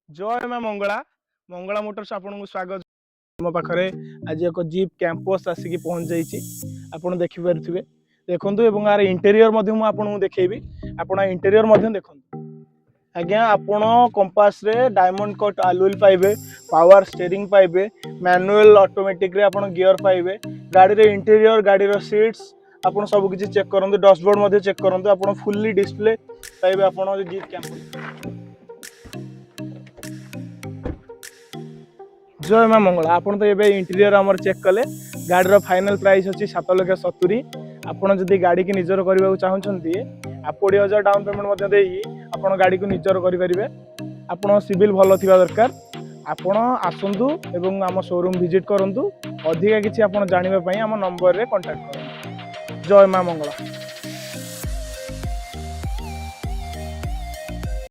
जय मां मंगला मंगला मोटर्स आपन को स्वागत। मो पाखरे आज एक जीप कैंपस आसिक पहुंच जाइए आपड़ देखिपे देखु एवं यार इंटेरियर मु आपको देखी आप इंटेरियर देखु आज्ञा आपण कंपास रे डायमंड कट आलुइल पाइबे पावर स्टीयरिंग पाइबे मैनुअल ऑटोमेटिक रे आपण गियर पाइबे गाड़ी रे इंटेरियर गाड़ी रो सीट्स आपण सब किछि चेक करंतु डैशबोर्ड मध्ये चेक करंतु आपण फुल्ली डिस्प्ले पाइबे आपण जीप कैंपस। जय मां मंगला आपन तो ये इंटीरियर आमर चेक कले गाड़ी फाइनल प्राइस अच्छी 7,70,000 आपड़ जदि गाड़ी की निजर करने चाहते आप 20,000 डाउन पेमेंट आप गाड़ी को निजर करेंगे। आप सिविल भल थी दरकार आपण आसतु एवं आम शोरूम विजिट करूँ अधिका किसी आप जानवाई आम नंबर रे कांटेक्ट करूँ। जय मां मंगला।